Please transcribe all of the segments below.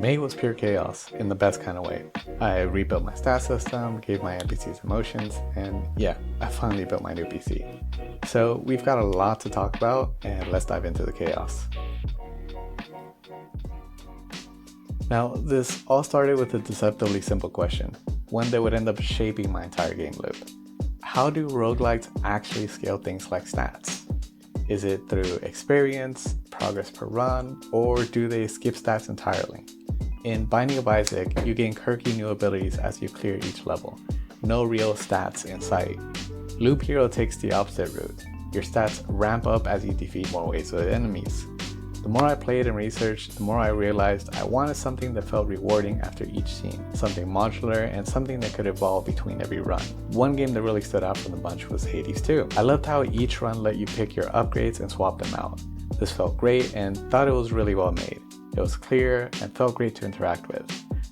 May was pure chaos in the best kind of way. I rebuilt my stat system, gave my NPCs emotions, and yeah, I finally built my new PC. So we've got a lot to talk about, and let's dive into the chaos. Now, this all started with a deceptively simple question, one that would end up shaping my entire game loop. How do roguelites actually scale things like stats? Is it through experience, progress per run, or do they skip stats entirely? In Binding of Isaac, you gain quirky new abilities as you clear each level. No real stats in sight. Loop Hero takes the opposite route. Your stats ramp up as you defeat more waves of enemies. The more I played and researched, the more I realized I wanted something that felt rewarding after each scene, something modular and something that could evolve between every run. One game that really stood out from the bunch was Hades 2. I loved how each run let you pick your upgrades and swap them out. This felt great and thought it was really well made. It was clear and felt great to interact with.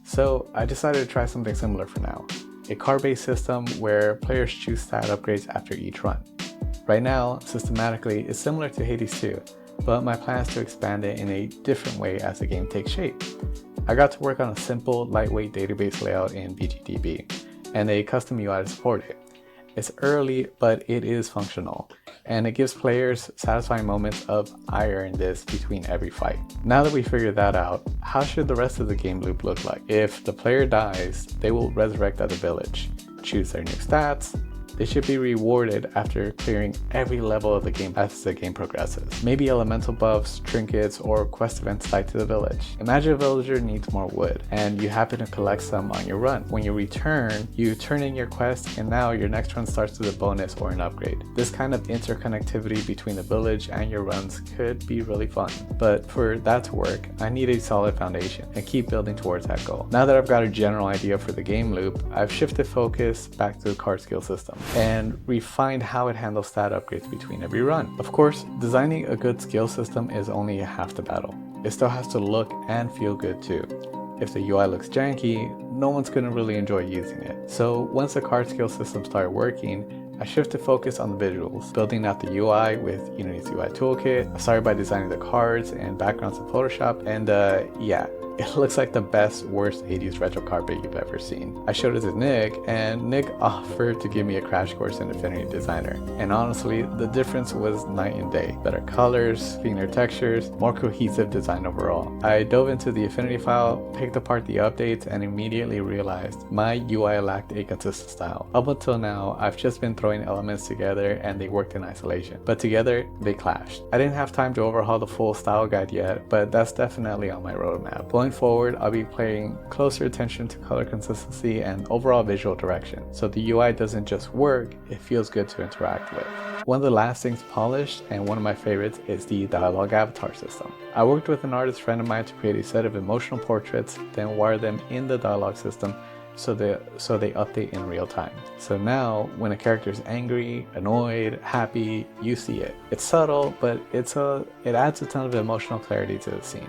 So I decided to try something similar for now. A card-based system where players choose stat upgrades after each run. Right now, systematically, it's similar to Hades 2, but my plan is to expand it in a different way as the game takes shape. I got to work on a simple, lightweight database layout in BGDB, and a custom UI to support it. It's early, but it is functional, and it gives players satisfying moments of "I earned this" between every fight. Now that we figured that out, how should the rest of the game loop look like? If the player dies, they will resurrect at the village, choose their new stats. They should be rewarded after clearing every level of the game as the game progresses. Maybe elemental buffs, trinkets, or quest events tied to the village. Imagine a villager needs more wood, and you happen to collect some on your run. When you return, you turn in your quest, and now your next run starts with a bonus or an upgrade. This kind of interconnectivity between the village and your runs could be really fun. But for that to work, I need a solid foundation and keep building towards that goal. Now that I've got a general idea for the game loop, I've shifted focus back to the card skill system and refined how it handles stat upgrades between every run. Of course, designing a good skill system is only half the battle. It still has to look and feel good too. If the UI looks janky, no one's gonna really enjoy using it. So once the card skill system started working, I shifted focus on the visuals, building out the UI with Unity's UI toolkit. I started by designing the cards and backgrounds in Photoshop, and yeah, it looks like the best, worst 80s retro carpet you've ever seen. I showed it to Nick, and Nick offered to give me a crash course in Affinity Designer. And honestly, the difference was night and day. Better colors, cleaner textures, more cohesive design overall. I dove into the Affinity file, picked apart the updates, and immediately realized my UI lacked a consistent style. Up until now, I've just been throwing elements together and they worked in isolation. But together, they clashed. I didn't have time to overhaul the full style guide yet, but that's definitely on my roadmap. Going forward, I'll be paying closer attention to color consistency and overall visual direction, so the UI doesn't just work, it feels good to interact with. One of the last things polished, and one of my favorites, is the Dialog avatar system. I worked with an artist friend of mine to create a set of emotional portraits, then wire them in the Dialog system so they update in real time. So now, when a character is angry, annoyed, happy, you see it. It's subtle, but it adds a ton of emotional clarity to the scene.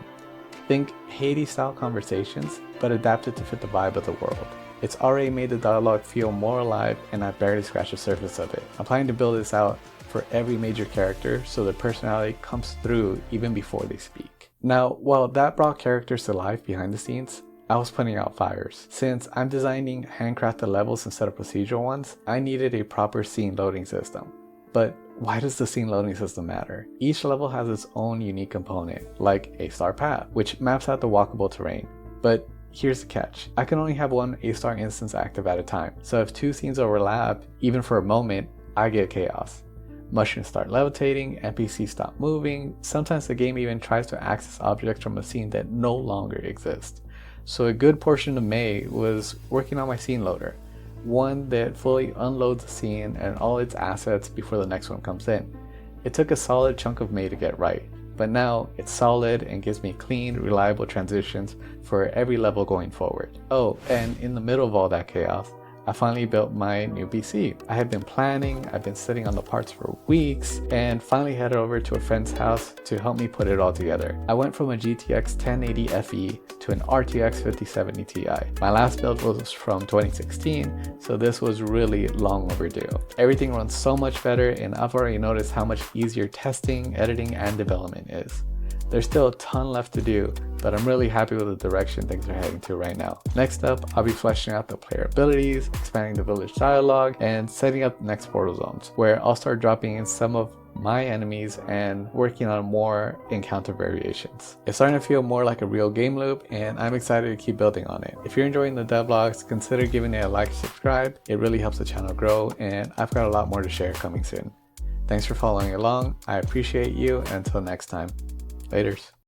Think Hades-style conversations, but adapted to fit the vibe of the world. It's already made the dialogue feel more alive, and I've barely scratched the surface of it. I'm planning to build this out for every major character so their personality comes through even before they speak. Now, while that brought characters to life behind the scenes, I was putting out fires. Since I'm designing handcrafted levels instead of procedural ones, I needed a proper scene loading system. But why does the scene loading system matter? Each level has its own unique component, like A-star path, which maps out the walkable terrain. But here's the catch. I can only have one A-star instance active at a time. So if two scenes overlap, even for a moment, I get chaos. Mushrooms start levitating, NPCs stop moving, sometimes the game even tries to access objects from a scene that no longer exists. So a good portion of May was working on my scene loader. One that fully unloads the scene and all its assets before the next one comes in. It took a solid chunk of May to get right, but now it's solid and gives me clean, reliable transitions for every level going forward. Oh, and in the middle of all that chaos, I finally built my new PC. I had been planning, I've been sitting on the parts for weeks, and finally headed over to a friend's house to help me put it all together. I went from a GTX 1080 FE to an RTX 5070 Ti. My last build was from 2016, so this was really long overdue. Everything runs so much better, and I've already noticed how much easier testing, editing, and development is. There's still a ton left to do, but I'm really happy with the direction things are heading to right now. Next up, I'll be fleshing out the player abilities, expanding the village dialogue, and setting up the next portal zones, where I'll start dropping in some of my enemies and working on more encounter variations. It's starting to feel more like a real game loop, and I'm excited to keep building on it. If you're enjoying the devlogs, consider giving it a like and subscribe. It really helps the channel grow, and I've got a lot more to share coming soon. Thanks for following along. I appreciate you, and until next time, laters.